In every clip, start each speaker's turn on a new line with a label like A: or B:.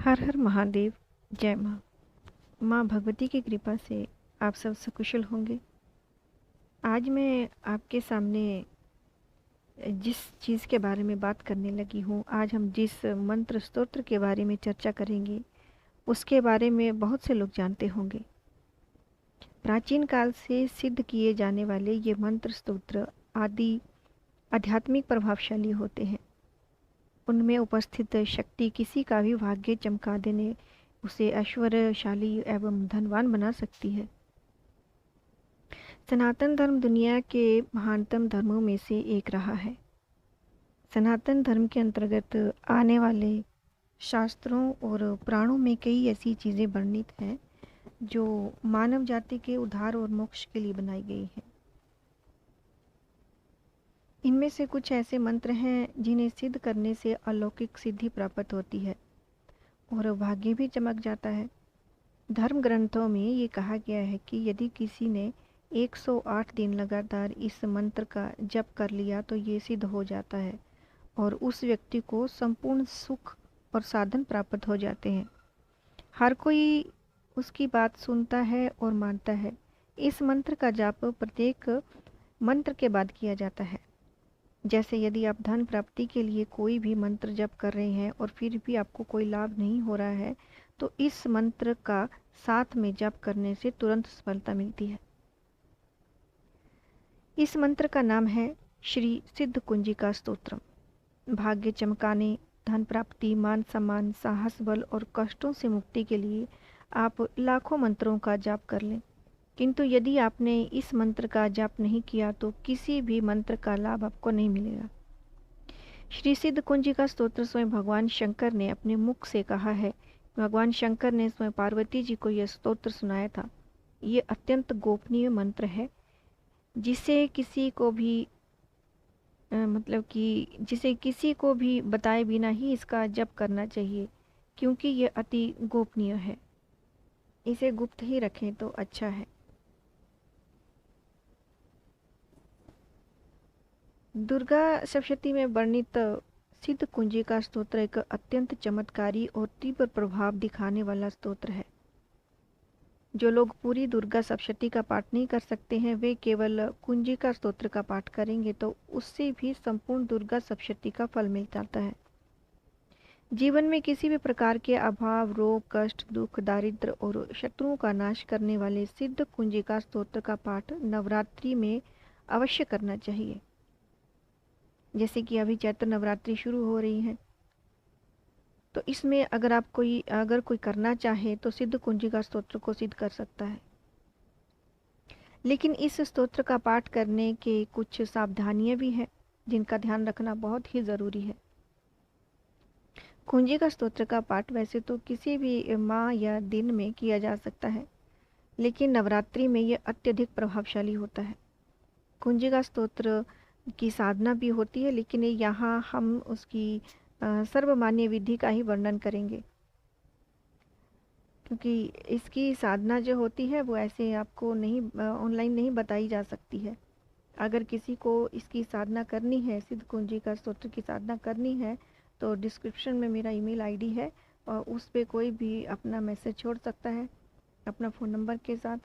A: हर हर महादेव। जय माँ। माँ भगवती की कृपा से आप सब सकुशल होंगे। आज मैं आपके सामने जिस चीज़ के बारे में बात करने लगी हूँ, आज हम जिस मंत्र स्तोत्र के बारे में चर्चा करेंगे उसके बारे में बहुत से लोग जानते होंगे। प्राचीन काल से सिद्ध किए जाने वाले ये मंत्र स्तोत्र आदि आध्यात्मिक प्रभावशाली होते हैं। उनमें उपस्थित शक्ति किसी का भी भाग्य चमका देने, उसे ऐश्वर्यशाली एवं धनवान बना सकती है। सनातन धर्म दुनिया के महानतम धर्मों में से एक रहा है। सनातन धर्म के अंतर्गत आने वाले शास्त्रों और पुराणों में कई ऐसी चीज़ें वर्णित हैं जो मानव जाति के उद्धार और मोक्ष के लिए बनाई गई हैं। इनमें से कुछ ऐसे मंत्र हैं जिन्हें सिद्ध करने से अलौकिक सिद्धि प्राप्त होती है और भाग्य भी चमक जाता है। धर्म ग्रंथों में ये कहा गया है कि यदि किसी ने 108 दिन लगातार इस मंत्र का जप कर लिया तो ये सिद्ध हो जाता है और उस व्यक्ति को संपूर्ण सुख और साधन प्राप्त हो जाते हैं। हर कोई उसकी बात सुनता है और मानता है। इस मंत्र का जाप प्रत्येक मंत्र के बाद किया जाता है। जैसे यदि आप धन प्राप्ति के लिए कोई भी मंत्र जप कर रहे हैं और फिर भी आपको कोई लाभ नहीं हो रहा है, तो इस मंत्र का साथ में जप करने से तुरंत सफलता मिलती है। इस मंत्र का नाम है श्री सिद्ध कुंजिका स्तोत्रम। भाग्य चमकाने, धन प्राप्ति, मान सम्मान, साहस, बल और कष्टों से मुक्ति के लिए आप लाखों मंत्रों का जाप कर लें, किंतु यदि आपने इस मंत्र का जाप नहीं किया तो किसी भी मंत्र का लाभ आपको नहीं मिलेगा। श्री सिद्ध कुंजिका स्तोत्र स्वयं भगवान शंकर ने अपने मुख से कहा है। भगवान शंकर ने स्वयं पार्वती जी को यह स्तोत्र सुनाया था। ये अत्यंत गोपनीय मंत्र है जिसे किसी को भी जिसे किसी को भी बताए बिना ही इसका जप करना चाहिए, क्योंकि ये अति गोपनीय है। इसे गुप्त ही रखें तो अच्छा है। दुर्गा सप्तशती में वर्णित सिद्ध कुंजिका स्तोत्र एक अत्यंत चमत्कारी और तीव्र प्रभाव दिखाने वाला स्तोत्र है। जो लोग पूरी दुर्गा सप्तशती का पाठ नहीं कर सकते हैं, वे केवल कुंजिका स्तोत्र का पाठ करेंगे तो उससे भी संपूर्ण दुर्गा सप्तशती का फल मिल जाता है। जीवन में किसी भी प्रकार के अभाव, रोग, कष्ट, दुख, दारिद्र और शत्रुओं का नाश करने वाले सिद्ध कुंजिका स्तोत्र का पाठ नवरात्रि में अवश्य करना चाहिए। जैसे कि अभी चैत्र नवरात्रि शुरू हो रही है, तो इसमें अगर कोई करना चाहे तो सिद्ध कुंजिका स्तोत्र को सिद्ध कर सकता है। लेकिन इस स्तोत्र का पाठ करने के कुछ सावधानियां भी हैं जिनका ध्यान रखना बहुत ही ज़रूरी है। कुंजिका स्तोत्र का पाठ वैसे तो किसी भी माह या दिन में किया जा सकता है, लेकिन नवरात्रि में यह अत्यधिक प्रभावशाली होता है। कुंजिका स्तोत्र की साधना भी होती है, लेकिन यहाँ हम उसकी सर्वमान्य विधि का ही वर्णन करेंगे, क्योंकि इसकी साधना जो होती है वो ऐसे आपको नहीं ऑनलाइन नहीं बताई जा सकती है। अगर किसी को इसकी साधना करनी है, सिद्ध कुंजिका स्तोत्र की साधना करनी है, तो डिस्क्रिप्शन में मेरा ईमेल आईडी है और उस पर कोई भी अपना मैसेज छोड़ सकता है अपना फ़ोन नंबर के साथ।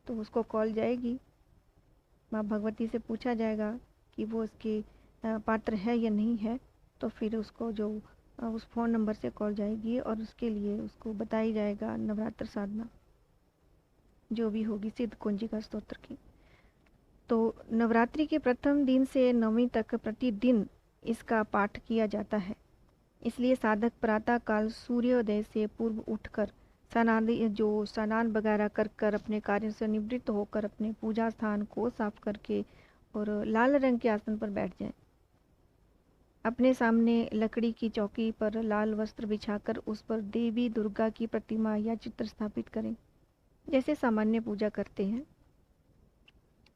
A: तो उसको कॉल जाएगी, माँ भगवती से पूछा जाएगा कि वो इसके पात्र है या नहीं है, तो फिर उसको जो उस फ़ोन नंबर से कॉल जाएगी और उसके लिए उसको बताई जाएगा नवरात्र साधना जो भी होगी सिद्ध कुंजिका स्तोत्र की। तो नवरात्रि के प्रथम दिन से नवमी तक प्रतिदिन इसका पाठ किया जाता है। इसलिए साधक प्रातः काल सूर्योदय से पूर्व उठकर स्नान वगैरह कर अपने कार्य से निवृत्त होकर अपने पूजा स्थान को साफ करके और लाल रंग के आसन पर बैठ जाएं। अपने सामने लकड़ी की चौकी पर लाल वस्त्र बिछाकर उस पर देवी दुर्गा की प्रतिमा या चित्र स्थापित करें। जैसे सामान्य पूजा करते हैं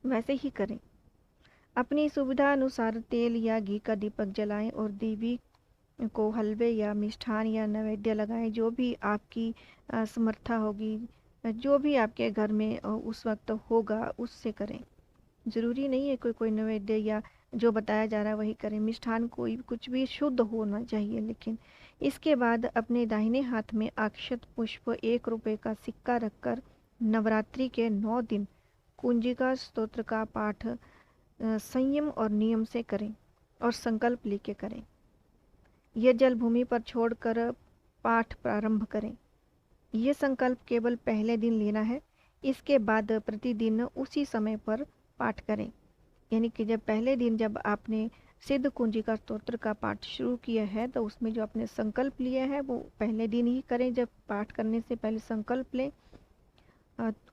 A: वैसे ही करें। अपनी सुविधा अनुसार तेल या घी का दीपक जलाएं और देवी को हलवे या मिष्ठान या नैवेद्य लगाएं। जो भी आपकी समर्था होगी, जो भी आपके घर में उस वक्त होगा उससे करें। ज़रूरी नहीं है कोई नैवेद्य या जो बताया जा रहा है वही करें। मिष्ठान कोई कुछ भी शुद्ध होना चाहिए, लेकिन इसके बाद अपने दाहिने हाथ में अक्षत पुष्प 1 रुपये का सिक्का रखकर नवरात्रि के 9 दिन कुंजिका स्तोत्र का पाठ संयम और नियम से करें और संकल्प लेके करें। यह जल भूमि पर छोड़कर पाठ प्रारंभ करें। यह संकल्प केवल पहले दिन लेना है। इसके बाद प्रतिदिन उसी समय पर पाठ करें। यानी कि जब पहले दिन जब आपने सिद्ध कुंजिका स्तोत्र का पाठ शुरू किया है तो उसमें जो आपने संकल्प लिया है वो पहले दिन ही करें। जब पाठ करने से पहले संकल्प लें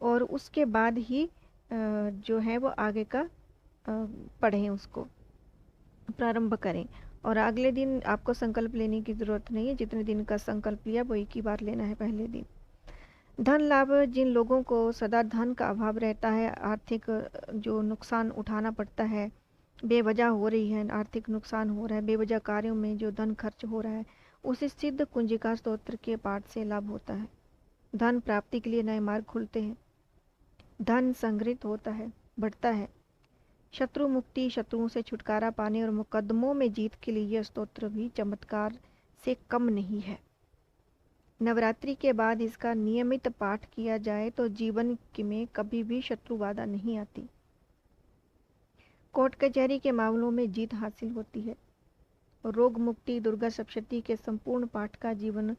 A: और उसके बाद ही जो है वो आगे का पढ़ें, उसको प्रारंभ करें। और अगले दिन आपको संकल्प लेने की ज़रूरत नहीं है। जितने दिन का संकल्प लिया वो एक ही बार लेना है पहले दिन। धन लाभ, जिन लोगों को सदा धन का अभाव रहता है, आर्थिक जो नुकसान उठाना पड़ता है, बेवजह हो रही है, आर्थिक नुकसान हो रहा है, बेवजह कार्यों में जो धन खर्च हो रहा है, उसे सिद्ध कुंजिका स्तोत्र के पाठ से लाभ होता है। धन प्राप्ति के लिए नए मार्ग खुलते हैं। धन संग्रहित होता है, बढ़ता है। शत्रु मुक्ति, शत्रुओं से छुटकारा पाने और मुकदमों में जीत के लिए यह स्तोत्र भी चमत्कार से कम नहीं है। नवरात्रि के बाद इसका नियमित पाठ किया जाए तो जीवन में कभी भी शत्रु बाधा नहीं आती। कोर्ट कचहरी के मामलों में जीत हासिल होती है। रोग मुक्ति, दुर्गा सप्तशती के संपूर्ण पाठ का जीवन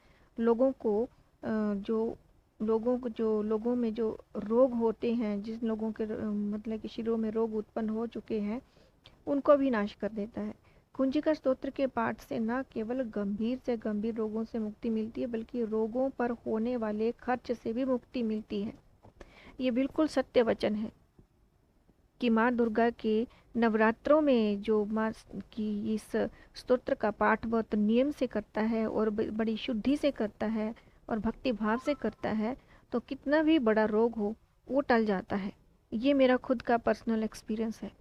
A: लोगों में जो रोग होते हैं, जिस लोगों के मतलब कि शरीरों में रोग उत्पन्न हो चुके हैं, उनको भी नाश कर देता है। कुंजिका स्तोत्र के पाठ से न केवल गंभीर से गंभीर रोगों से मुक्ति मिलती है बल्कि रोगों पर होने वाले खर्च से भी मुक्ति मिलती है। ये बिल्कुल सत्य वचन है कि माँ दुर्गा के नवरात्रों में जो माँ की इस स्तोत्र का पाठ बहुत नियम से करता है और बड़ी शुद्धि से करता है और भक्ति भाव से करता है तो कितना भी बड़ा रोग हो वो टल जाता है। ये मेरा खुद का पर्सनल एक्सपीरियंस है।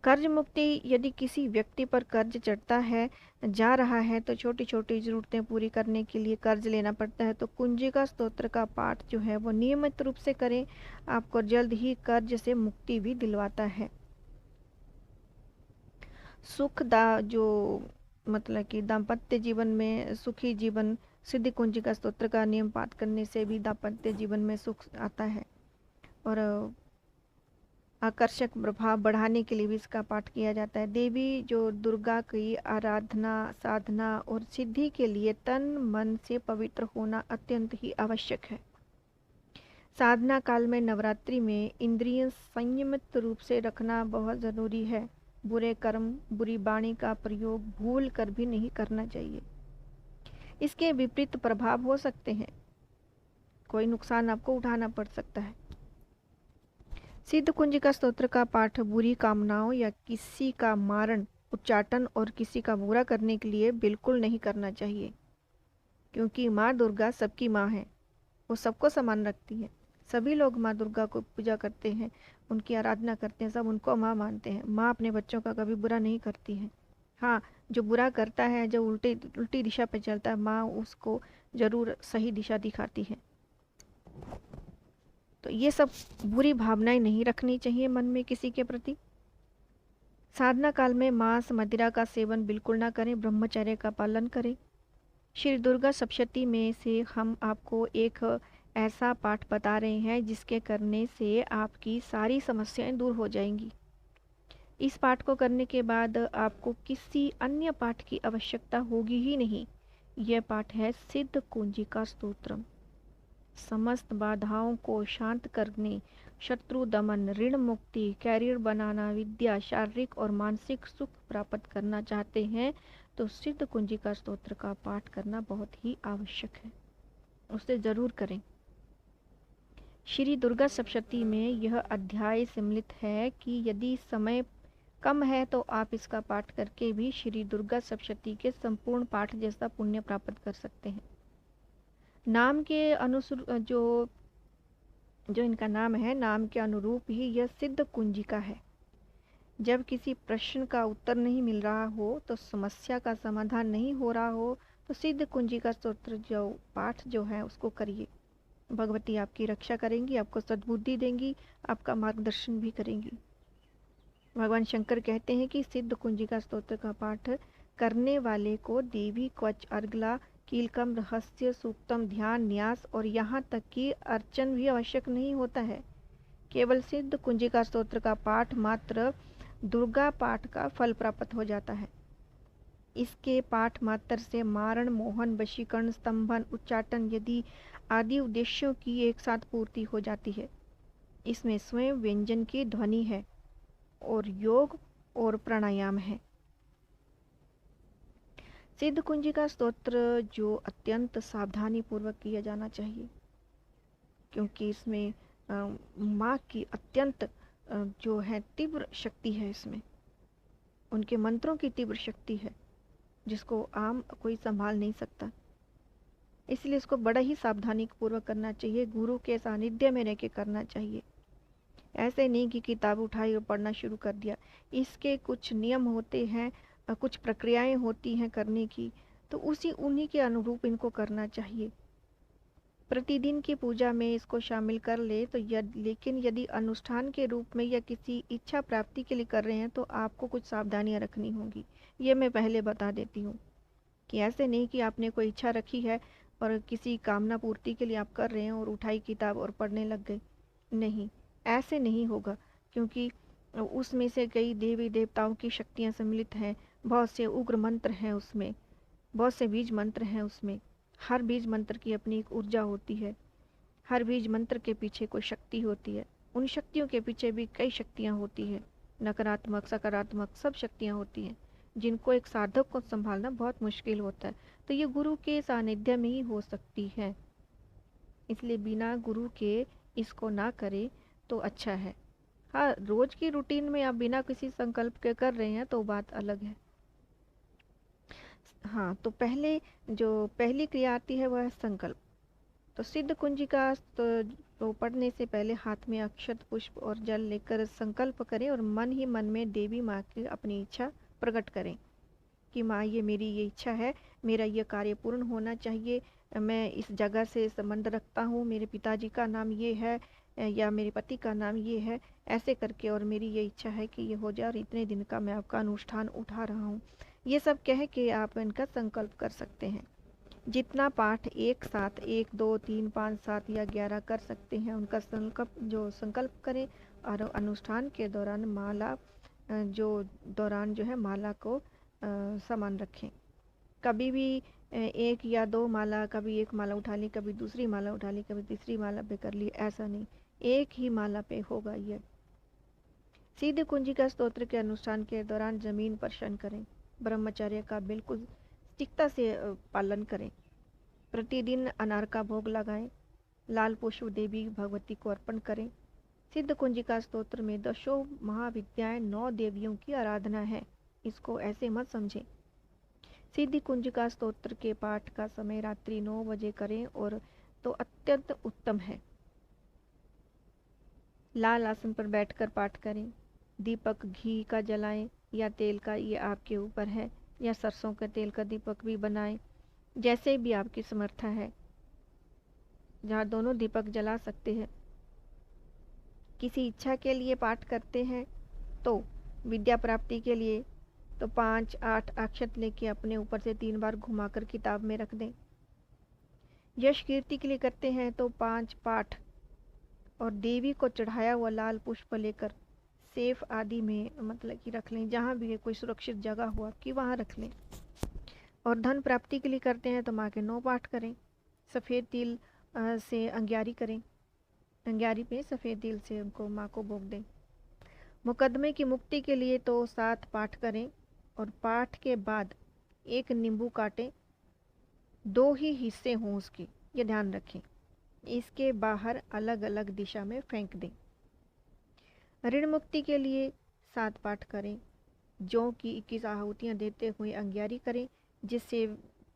A: कर्ज मुक्ति, यदि किसी व्यक्ति पर कर्ज चढ़ता है जा रहा है तो छोटी छोटी ज़रूरतें पूरी करने के लिए कर्ज लेना पड़ता है, तो कुंजिका स्तोत्र का पाठ जो है वो नियमित रूप से करें, आपको जल्द ही कर्ज से मुक्ति भी दिलवाता है। जो मतलब कि दाम्पत्य जीवन में सुखी जीवन, सिद्ध कुंजिका स्तोत्र का नियम पाठ करने से भी दाम्पत्य जीवन में सुख आता है और आकर्षक प्रभाव बढ़ाने के लिए भी इसका पाठ किया जाता है। देवी जो दुर्गा की आराधना, साधना और सिद्धि के लिए तन मन से पवित्र होना अत्यंत ही आवश्यक है। साधना काल में नवरात्रि में इंद्रिय संयमित रूप से रखना बहुत ज़रूरी है। बुरे कर्म, बुरी वाणी का प्रयोग भूल कर भी नहीं करना चाहिए। इसके विपरीत प्रभाव हो सकते हैं, कोई नुकसान आपको उठाना पड़ सकता है। सिद्ध कुंजिका स्तोत्र का पाठ बुरी कामनाओं या किसी का मारण, उच्चाटन और किसी का बुरा करने के लिए बिल्कुल नहीं करना चाहिए, क्योंकि माँ दुर्गा सबकी माँ है, वो सबको समान रखती है। सभी लोग माँ दुर्गा को पूजा करते हैं, उनकी आराधना करते हैं, सब उनको माँ मानते हैं। माँ अपने बच्चों का कभी बुरा नहीं करती है। हाँ, जो बुरा करता है, जो उल्टी दिशा पर चलता है, माँ उसको जरूर सही दिशा दिखाती है। तो ये सब बुरी भावनाएं नहीं रखनी चाहिए मन में किसी के प्रति। साधना काल में मांस मदिरा का सेवन बिल्कुल ना करें, ब्रह्मचर्य का पालन करें। श्री दुर्गा सप्तशती में से हम आपको एक ऐसा पाठ बता रहे हैं जिसके करने से आपकी सारी समस्याएं दूर हो जाएंगी। इस पाठ को करने के बाद आपको किसी अन्य पाठ की आवश्यकता होगी ही नहीं। यह पाठ है सिद्ध कुंजिका स्तोत्रम। समस्त बाधाओं को शांत करने, शत्रु दमन, ऋण मुक्ति, कैरियर बनाना, विद्या, शारीरिक और मानसिक सुख प्राप्त करना चाहते हैं तो सिद्ध कुंजिका स्तोत्र का पाठ करना बहुत ही आवश्यक है, उसे जरूर करें। श्री दुर्गा सप्तशती में यह अध्याय सम्मिलित है कि यदि समय कम है तो आप इसका पाठ करके भी श्री दुर्गा सप्तशती के संपूर्ण पाठ जैसा पुण्य प्राप्त कर सकते हैं। नाम के अनुसार जो इनका नाम है, नाम के अनुरूप ही यह सिद्ध कुंजिका है। जब किसी प्रश्न का उत्तर नहीं मिल रहा हो, तो समस्या का समाधान नहीं हो रहा हो, तो सिद्ध कुंजिका स्तोत्र जो पाठ जो है उसको करिए। भगवती आपकी रक्षा करेंगी, आपको सद्बुद्धि देंगी, आपका मार्गदर्शन भी करेंगी। भगवान शंकर कहते हैं कि सिद्ध कुंजिका स्तोत्र का पाठ करने वाले को देवी कवच, अर्गला, कीलकम, रहस्य, सूक्तम, ध्यान, न्यास और यहाँ तक कि अर्चन भी आवश्यक नहीं होता है। केवल सिद्ध कुंजिका स्तोत्र का पाठ मात्र दुर्गा पाठ का फल प्राप्त हो जाता है। इसके पाठ मात्र से मारण, मोहन, वशीकरण, स्तंभन, उच्चाटन यदि आदि उद्देश्यों की एक साथ पूर्ति हो जाती है। इसमें स्वयं व्यंजन की ध्वनि है और योग और प्राणायाम है। सिद्ध कुंजिका स्तोत्र जो अत्यंत सावधानी पूर्वक किया जाना चाहिए, क्योंकि इसमें माँ की अत्यंत जो है तीव्र शक्ति है, इसमें उनके मंत्रों की तीव्र शक्ति है जिसको आम कोई संभाल नहीं सकता। इसलिए इसको बड़ा ही सावधानी पूर्वक करना चाहिए, गुरु के सानिध्य में रह के करना चाहिए। ऐसे नहीं कि किताब उठाई और पढ़ना शुरू कर दिया। इसके कुछ नियम होते हैं, कुछ प्रक्रियाएं होती हैं करने की, तो उन्हीं के अनुरूप इनको करना चाहिए। प्रतिदिन की पूजा में इसको शामिल कर ले तो लेकिन यदि अनुष्ठान के रूप में या किसी इच्छा प्राप्ति के लिए कर रहे हैं तो आपको कुछ सावधानियां रखनी होंगी। ये मैं पहले बता देती हूँ कि ऐसे नहीं कि आपने कोई इच्छा रखी है और किसी कामना पूर्ति के लिए आप कर रहे हैं और उठाई किताब और पढ़ने लग गए। नहीं, ऐसे नहीं होगा, क्योंकि उसमें से कई देवी देवताओं की शक्तियाँ सम्मिलित हैं, बहुत से उग्र मंत्र हैं उसमें, बहुत से बीज मंत्र हैं उसमें। हर बीज मंत्र की अपनी एक ऊर्जा होती है, हर बीज मंत्र के पीछे कोई शक्ति होती है, उन शक्तियों के पीछे भी कई शक्तियाँ होती हैं, नकारात्मक सकारात्मक सब शक्तियाँ होती हैं, जिनको एक साधक को संभालना बहुत मुश्किल होता है। तो ये गुरु के सानिध्य में ही हो सकती है, इसलिए बिना गुरु के इसको ना करें तो अच्छा है। हाँ, रोज की रूटीन में आप बिना किसी संकल्प के कर रहे हैं तो बात अलग है। हाँ, तो पहली क्रिया आती है वह है संकल्प। तो सिद्ध कुंजिका तो पढ़ने से पहले हाथ में अक्षत, पुष्प और जल लेकर संकल्प करें और मन ही मन में देवी माँ की अपनी इच्छा प्रकट करें कि माँ, ये मेरी ये इच्छा है, मेरा ये कार्य पूर्ण होना चाहिए, मैं इस जगह से संबंध रखता हूँ, मेरे पिताजी का नाम ये है या मेरे पति का नाम ये है, ऐसे करके, और मेरी ये इच्छा है कि ये हो जाए और इतने दिन का मैं आपका अनुष्ठान उठा रहा हूँ। ये सब कह के आप इनका संकल्प कर सकते हैं। जितना पाठ एक साथ 1, 2, 3, 5, 7 या 11 कर सकते हैं उनका संकल्प करें और अनुष्ठान के दौरान जो है माला को समान रखें। कभी भी 1 या 2 माला, कभी एक माला उठा ली, कभी दूसरी माला उठा ली, कभी तीसरी माला पे कर ली, ऐसा नहीं, एक ही माला पे होगा ये। सिद्ध कुंजिका स्तोत्र के अनुष्ठान के दौरान जमीन पर शयन करें, ब्रह्मचर्य का बिल्कुल सटीकता से पालन करें, प्रतिदिन अनार का भोग लगाएं, लाल पुष्प देवी भगवती को अर्पण करें। सिद्ध कुंजिका स्तोत्र में 10 महाविद्याएं 9 देवियों की आराधना है, इसको ऐसे मत समझें। सिद्ध कुंजिका स्तोत्र के पाठ का समय रात्रि 9 बजे करें और तो अत्यंत उत्तम है। लाल आसन पर बैठकर पाठ करें। दीपक घी का जलाएं या तेल का, ये आपके ऊपर है, या सरसों के तेल का दीपक भी बनाएं, जैसे भी आपकी समर्था है, जहाँ दोनों दीपक जला सकते हैं। किसी इच्छा के लिए पाठ करते हैं तो विद्या प्राप्ति के लिए तो 5, 8 अक्षत लेके अपने ऊपर से 3 बार घुमाकर किताब में रख दें। यश कीर्ति के लिए करते हैं तो 5 पाठ और देवी को चढ़ाया हुआ लाल पुष्प लेकर सेफ आदि में मतलब कि रख लें, जहाँ भी कोई सुरक्षित जगह हो आपकी वहाँ रख लें। और धन प्राप्ति के लिए करते हैं तो माँ के 9 पाठ करें, सफ़ेद तिल से अंग्यारी करें, अंग्यारी पे सफ़ेद तिल से उनको माँ को भोग दें। मुकदमे की मुक्ति के लिए तो 7 पाठ करें और पाठ के बाद 1 नींबू काटें, 2 ही हिस्से हों उसके, ये ध्यान रखें, इसके बाहर अलग अलग दिशा में फेंक दें। ऋण मुक्ति के लिए 7 पाठ करें, जौ की 21 आहुतियाँ देते हुए अंग्यारी करें, जिससे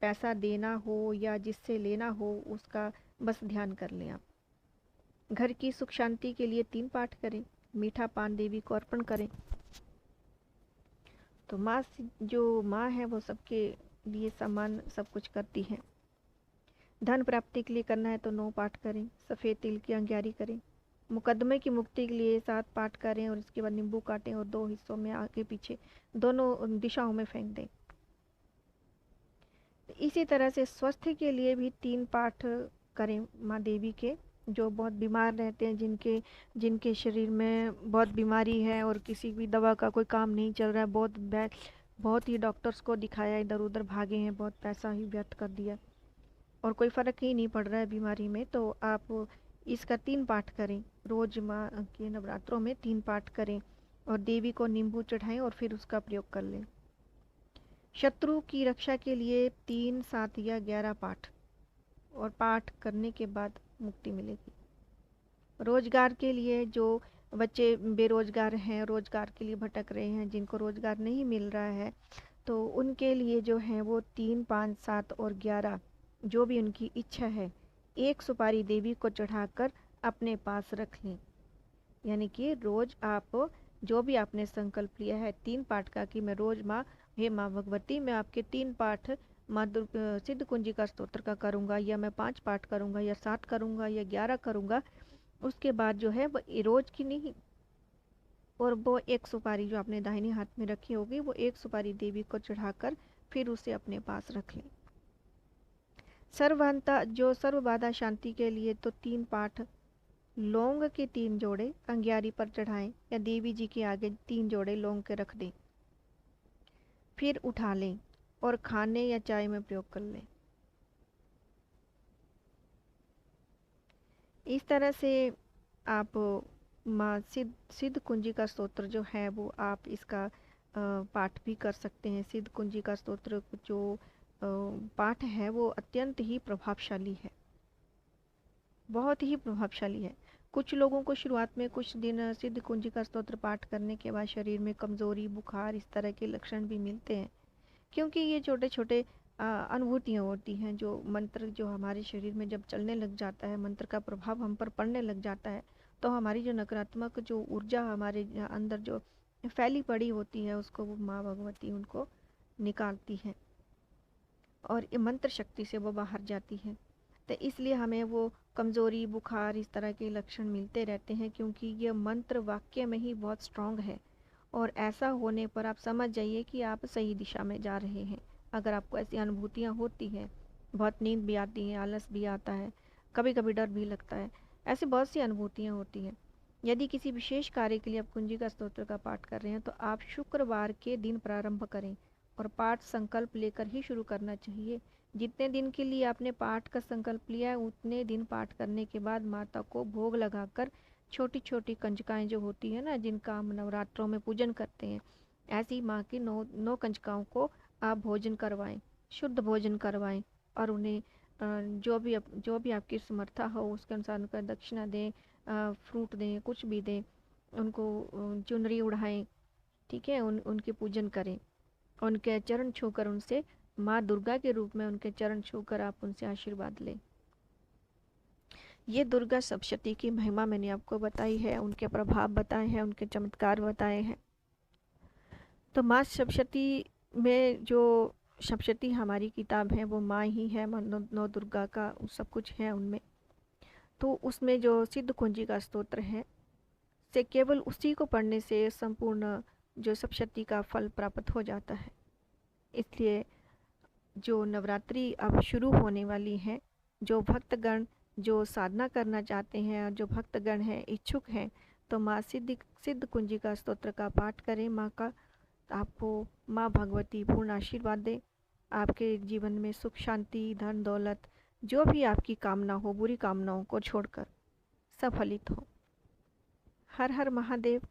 A: पैसा देना हो या जिससे लेना हो उसका बस ध्यान कर लें आप। घर की सुख शांति के लिए 3 पाठ करें, मीठा पान देवी को अर्पण करें। तो माँ जो माँ है वो सबके लिए समान सब कुछ करती है। धन प्राप्ति के लिए करना है तो 9 पाठ करें, सफ़ेद तिल की अंग्यारी करें। मुकदमे की मुक्ति के लिए 7 पाठ करें और इसके बाद नींबू काटें और 2 हिस्सों में आगे पीछे दोनों दिशाओं में फेंक दें। इसी तरह से स्वास्थ्य के लिए भी 3 पाठ करें माँ देवी के। जो बहुत बीमार रहते हैं, जिनके जिनके शरीर में बहुत बीमारी है और किसी भी दवा का कोई काम नहीं चल रहा है, बहुत ही डॉक्टर्स को दिखाया, इधर उधर भागे हैं, बहुत पैसा ही व्यर्थ कर दिया और कोई फ़र्क ही नहीं पड़ रहा है बीमारी में, तो आप इसका 3 पाठ करें। रोज माँ के नवरात्रों में 3 पाठ करें और देवी को नींबू चढ़ाएं और फिर उसका प्रयोग कर लें। शत्रु की रक्षा के लिए 3, 7 या 11 पाठ, और पाठ करने के बाद मुक्ति मिलेगी। रोजगार के लिए जो बच्चे बेरोजगार हैं, रोजगार के लिए भटक रहे हैं, जिनको रोजगार नहीं मिल रहा है, तो उनके लिए जो है वो 3, 5, 7 और 11, जो भी उनकी इच्छा है, एक सुपारी देवी को चढ़ाकर अपने पास रख लें। यानी कि रोज आप जो भी आपने संकल्प लिया है 3 पाठ का, कि मैं रोज माँ, हे माँ भगवती, मैं आपके 3 पाठ माँ सिद्ध कुंजी का स्तोत्र का करूँगा, या मैं 5 पाठ करूँगा, या 7 करूँगा, या 11 करूँगा। उसके बाद जो है वो रोज की नहीं, और वो एक सुपारी जो आपने दाहिने हाथ में रखी होगी, वो एक सुपारी देवी को चढ़ाकर फिर उसे अपने पास रख लें। सर्वहंता जो सर्व बाधा शांति के लिए तो 3 पाठ लौंग के 3 जोड़े अंगियारी पर चढ़ाएं, या देवी जी के आगे 3 जोड़े लौंग के रख दें, फिर उठा लें और खाने या चाय में प्रयोग कर लें। इस तरह से आप माँ सिद्ध कुंजी का स्तोत्र जो है वो आप इसका पाठ भी कर सकते हैं। सिद्ध कुंजी का स्तोत्र जो पाठ है वो अत्यंत ही प्रभावशाली है, बहुत ही प्रभावशाली है। कुछ लोगों को शुरुआत में कुछ दिन सिद्ध कुंजी का स्तोत्र पाठ करने के बाद शरीर में कमज़ोरी, बुखार, इस तरह के लक्षण भी मिलते हैं, क्योंकि ये छोटे छोटे अनुभूतियाँ होती हैं। जो मंत्र जो हमारे शरीर में जब चलने लग जाता है, मंत्र का प्रभाव हम पर पड़ने लग जाता है, तो हमारी जो नकारात्मक जो ऊर्जा हमारे अंदर जो फैली पड़ी होती है, उसको वो माँ भगवती उनको निकालती है और ये मंत्र शक्ति से वो बाहर जाती है। तो इसलिए हमें वो कमज़ोरी, बुखार, इस तरह के लक्षण मिलते रहते हैं, क्योंकि ये मंत्र वाक्य में ही बहुत स्ट्रांग है। और ऐसा होने पर आप समझ जाइए कि आप सही दिशा में जा रहे हैं। अगर आपको ऐसी अनुभूतियाँ होती हैं, बहुत नींद भी आती है, आलस भी आता है, कभी कभी डर भी लगता है, ऐसी बहुत सी अनुभूतियाँ होती हैं, यदि किसी विशेष कार्य के लिए आप कुंजी का स्तोत्र का पाठ कर रहे हैं, तो आप शुक्रवार के दिन प्रारंभ करें और पाठ संकल्प लेकर ही शुरू करना चाहिए। जितने दिन के लिए आपने पाठ का संकल्प लिया है, उतने दिन पाठ करने के बाद माता को भोग लगाकर छोटी छोटी कंजकाएं जो होती है ना, जिनका हम नवरात्रों में पूजन करते हैं, ऐसी माँ की 9 कंजकाओं को आप भोजन करवाएं, शुद्ध भोजन करवाएं, और उन्हें जो भी आपकी समर्था हो उसके अनुसार उनका दक्षिणा दें, फ्रूट दें, कुछ भी दें, उनको चुनरी उड़ाएं, ठीक है, उनके पूजन करें, उनके चरण छूकर उनसे माँ दुर्गा के रूप में उनके चरण छूकर आप उनसे आशीर्वाद लें। ये दुर्गा सप्तशती की महिमा मैंने आपको बताई है, उनके प्रभाव बताए हैं, उनके चमत्कार बताए हैं। तो माँ सप्तशती में जो सप्तशती हमारी किताब है वो माँ ही है, नौ दुर्गा का सब कुछ है उनमें। तो उसमें जो सिद्ध कुंजी का स्तोत्र है, से केवल उसी को पढ़ने से संपूर्ण जो सप्तशती का फल प्राप्त हो जाता है। इसलिए जो नवरात्रि अब शुरू होने वाली है, जो भक्तगण जो साधना करना चाहते हैं और जो भक्तगण हैं इच्छुक हैं, तो माँ सिद्ध कुंजी का स्तोत्र का पाठ करें। माँ का आपको माँ भगवती पूर्ण आशीर्वाद दे, आपके जीवन में सुख, शांति, धन, दौलत, जो भी आपकी कामना हो, बुरी कामनाओं को छोड़कर सफलित हो। हर हर महादेव।